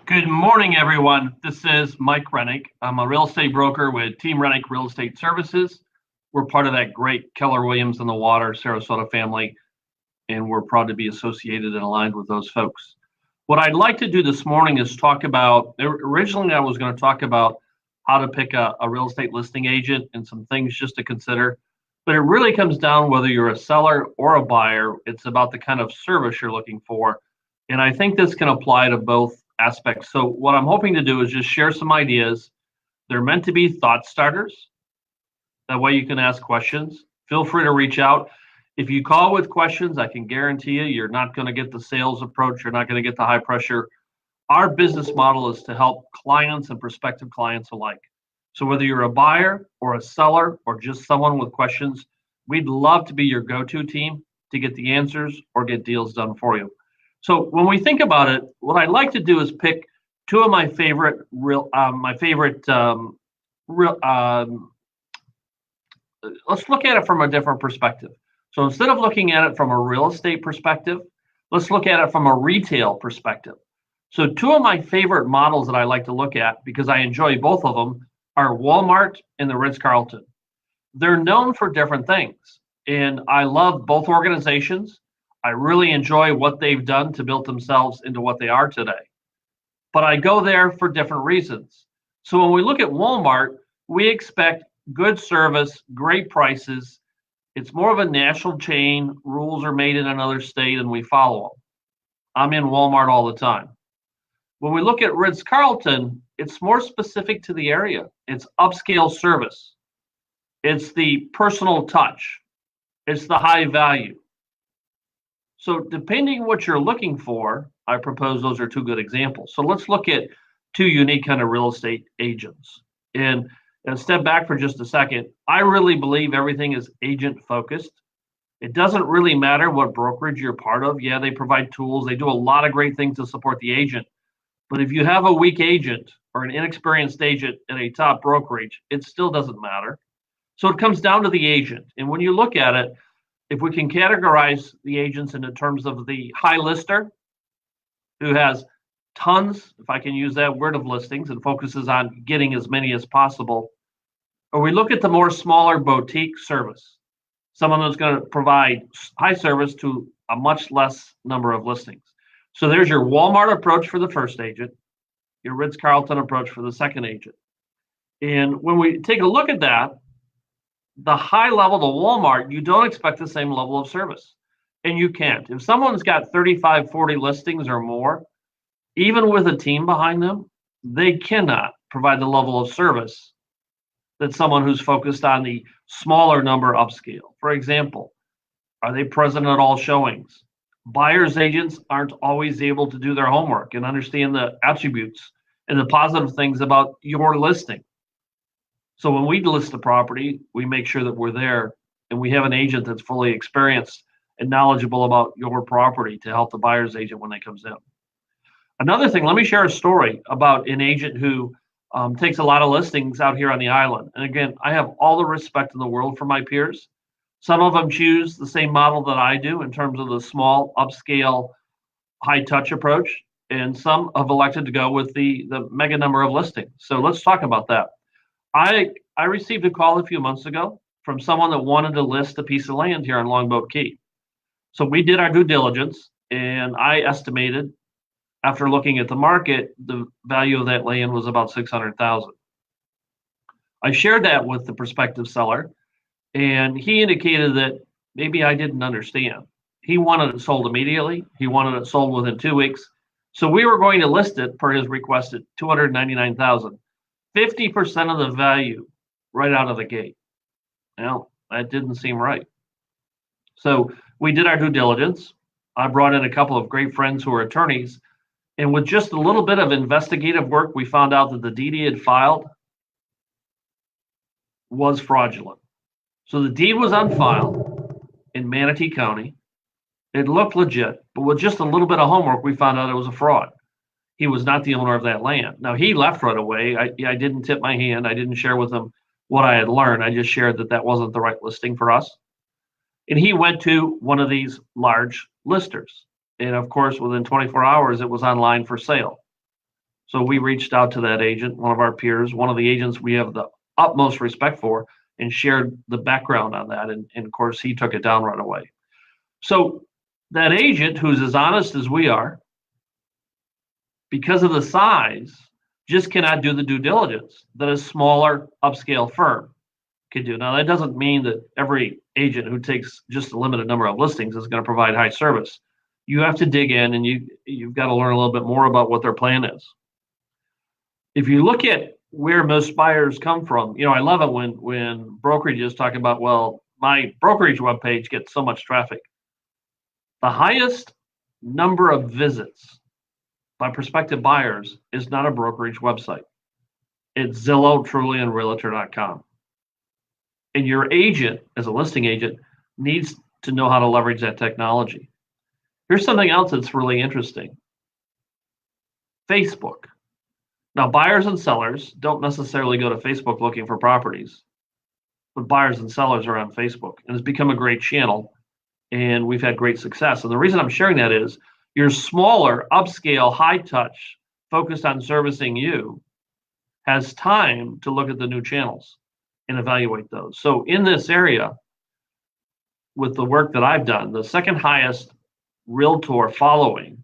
Good morning, everyone. This is Mike Renick. I'm a real estate broker with Team Renick Real Estate Services. We're part of that great Keller Williams in the Water Sarasota family, and we're proud to be associated and aligned with those folks. What I'd like to do this morning is talk about, originally I was going to talk about how to pick a real estate listing agent and some things just to consider, but it really comes down whether you're a seller or a buyer. It's about the kind of service you're looking for, and I think this can apply to both aspects. So what I'm hoping to do is just share some ideas. They're meant to be thought starters. That way you can ask questions. Feel free to reach out. If you call with questions, I can guarantee you're not going to get the sales approach. You're not going to get the high pressure. Our business model is to help clients and prospective clients alike. So whether you're a buyer or a seller or just someone with questions, we'd love to be your go-to team to get the answers or get deals done for you. So when we think about it, what I'd like to do is pick two of my favorite let's look at it from a different perspective. So instead of looking at it from a real estate perspective, let's look at it from a retail perspective. So two of my favorite models that I like to look at, because I enjoy both of them, are Walmart and the Ritz Carlton. They're known for different things, and I love both organizations. I really enjoy what they've done to build themselves into what they are today. But I go there for different reasons. So when we look at Walmart, we expect good service, great prices. It's more of a national chain. Rules are made in another state and we follow them. I'm in Walmart all the time. When we look at Ritz Carlton, it's more specific to the area. It's upscale service. It's the personal touch. It's the high value. So depending what you're looking for, I propose those are two good examples. So let's look at two unique kind of real estate agents. And step back for just a second. I really believe everything is agent focused. It doesn't really matter what brokerage you're part of. Yeah, they provide tools. They do a lot of great things to support the agent. But if you have a weak agent or an inexperienced agent at a top brokerage, it still doesn't matter. So it comes down to the agent. And when you look at it, if we can categorize the agents into terms of the high lister, who has tons, if I can use that word, of listings and focuses on getting as many as possible, or we look at the more smaller boutique service, someone that's going to provide high service to a much less number of listings. So there's your Walmart approach for the first agent, your Ritz Carlton approach for the second agent. And when we take a look at that, the high level, the Walmart, you don't expect the same level of service. And you can't. If someone's got 35, 40 listings or more, even with a team behind them, they cannot provide the level of service that someone who's focused on the smaller number upscale. For example, are they present at all showings? Buyer's agents aren't always able to do their homework and understand the attributes and the positive things about your listing. So when we list a property, we make sure that we're there and we have an agent that's fully experienced and knowledgeable about your property to help the buyer's agent when they comes in. Another thing, let me share a story about an agent who takes a lot of listings out here on the island. And again, I have all the respect in the world for my peers. Some of them choose the same model that I do in terms of the small, upscale, high touch approach. And some have elected to go with the mega number of listings. So let's talk about that. I received a call a few months ago from someone that wanted to list a piece of land here on Longboat Key. So we did our due diligence, and I estimated, after looking at the market, the value of that land was about $600,000. I shared that with the prospective seller, and he indicated that maybe I didn't understand. He wanted it sold immediately. He wanted it sold within 2 weeks. So we were going to list it per his request at $299,000. 50% of the value right out of the gate. Now, that didn't seem right. So we did our due diligence. I brought in a couple of great friends who are attorneys. And with just a little bit of investigative work, we found out that the deed he had filed was fraudulent. So the deed was on file in Manatee County. It looked legit, but with just a little bit of homework, we found out it was a fraud. He was not the owner of that land. Now, he left right away. I didn't tip my hand. I didn't share with him what I had learned. I just shared that that wasn't the right listing for us. And he went to one of these large listers. And of course, within 24 hours, it was online for sale. So we reached out to that agent, one of our peers, one of the agents we have the utmost respect for, and shared the background on that. And of course, he took it down right away. So that agent, who's as honest as we are, because of the size, just cannot do the due diligence that a smaller upscale firm can do. Now, that doesn't mean that every agent who takes just a limited number of listings is going to provide high service. You have to dig in, and you've got to learn a little bit more about what their plan is. If you look at where most buyers come from, I love it when brokerages talk about, well, my brokerage webpage gets so much traffic. The highest number of visits by prospective buyers is not a brokerage website. It's Zillow, Truly, and Realtor.com. And your agent, as a listing agent, needs to know how to leverage that technology. Here's something else that's really interesting. Facebook. Now, buyers and sellers don't necessarily go to Facebook looking for properties, but buyers and sellers are on Facebook, and it's become a great channel, and we've had great success. And the reason I'm sharing that is your smaller, upscale, high touch, focused on servicing you, has time to look at the new channels and evaluate those. So in this area, with the work that I've done, the second highest realtor following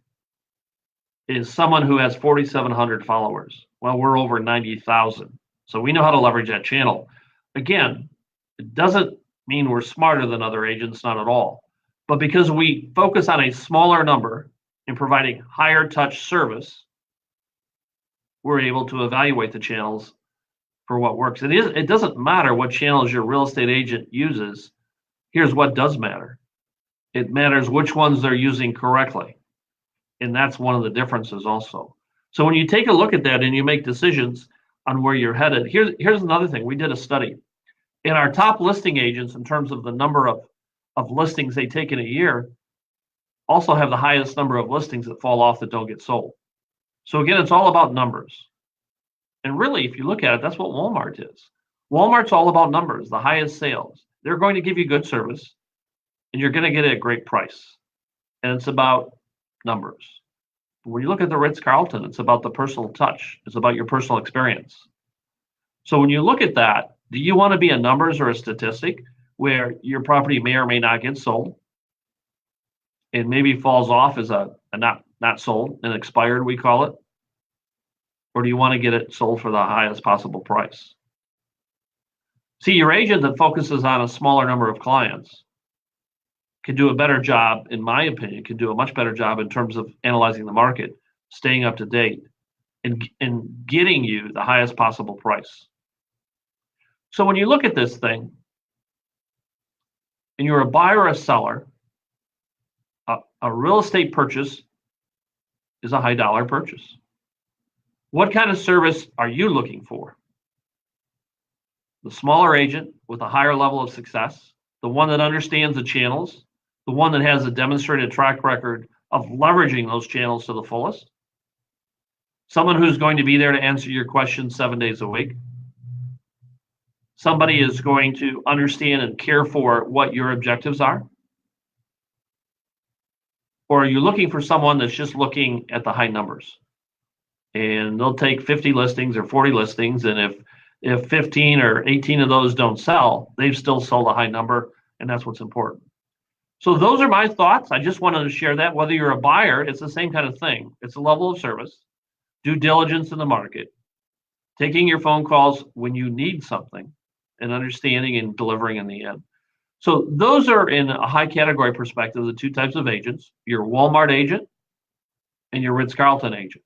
is someone who has 4,700 followers. Well, we're over 90,000. So we know how to leverage that channel. Again, it doesn't mean we're smarter than other agents, not at all. But because we focus on a smaller number in providing higher touch service, we're able to evaluate the channels for what works. It doesn't matter what channels your real estate agent uses. Here's what does matter. It matters which ones they're using correctly. And that's one of the differences also. So when you take a look at that and you make decisions on where you're headed, here's another thing. We did a study. In our top listing agents, in terms of the number of listings they take in a year, also have the highest number of listings that fall off that don't get sold. So again, it's all about numbers. And really, if you look at it, that's what Walmart is. Walmart's all about numbers, the highest sales. They're going to give you good service, and you're going to get it at a great price. And it's about numbers. When you look at the Ritz Carlton, it's about the personal touch. It's about your personal experience. So when you look at that, do you want to be a numbers or a statistic where your property may or may not get sold? It maybe falls off as a not sold, an expired, we call it. Or do you want to get it sold for the highest possible price? See, your agent that focuses on a smaller number of clients can do a better job, in my opinion, can do a much better job in terms of analyzing the market, staying up to date, and getting you the highest possible price. So when you look at this thing, and you're a buyer or a seller, a real estate purchase is a high dollar purchase. What kind of service are you looking for? The smaller agent with a higher level of success, the one that understands the channels, the one that has a demonstrated track record of leveraging those channels to the fullest, someone who's going to be there to answer your questions 7 days a week, somebody is going to understand and care for what your objectives are, or are you looking for someone that's just looking at the high numbers? And they'll take 50 listings or 40 listings, and if 15 or 18 of those don't sell, they've still sold a high number, and that's what's important. So those are my thoughts. I just wanted to share that. Whether you're a buyer, it's the same kind of thing. It's a level of service, due diligence in the market, taking your phone calls when you need something, and understanding and delivering in the end. So those are, in a high category perspective, the two types of agents: your Walmart agent and your Ritz Carlton agent.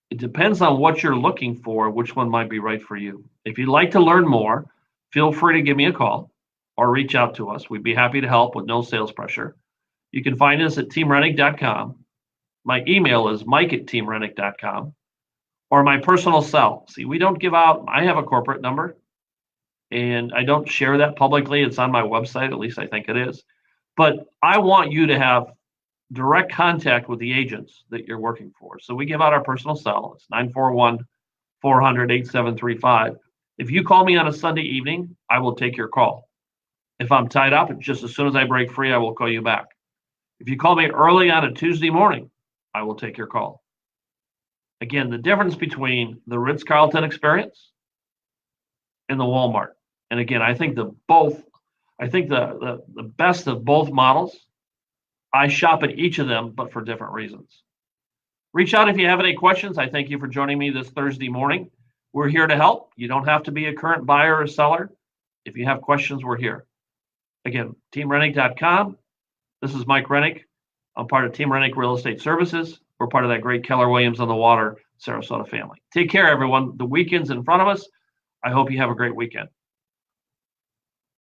It depends on what you're looking for, which one might be right for you. If you'd like to learn more, feel free to give me a call or reach out to us. We'd be happy to help with no sales pressure. You can find us at teamrenick.com. My email is mike@teamrenick.com, or my personal cell. See, we don't give out, I have a corporate number, and I don't share that publicly. It's on my website, at least I think it is. But I want you to have direct contact with the agents that you're working for. So we give out our personal cell. It's 941-400-8735. If you call me on a Sunday evening, I will take your call. If I'm tied up, just as soon as I break free, I will call you back. If you call me early on a Tuesday morning, I will take your call. Again, the difference between the Ritz Carlton experience and the Walmart. And again, I think the best of both models. I shop at each of them, but for different reasons. Reach out if you have any questions. I thank you for joining me this Thursday morning. We're here to help. You don't have to be a current buyer or seller. If you have questions, we're here. Again, teamrenick.com. This is Mike Renick. I'm part of Team Renick Real Estate Services. We're part of that great Keller Williams on the Water Sarasota family. Take care, everyone. The weekend's in front of us. I hope you have a great weekend.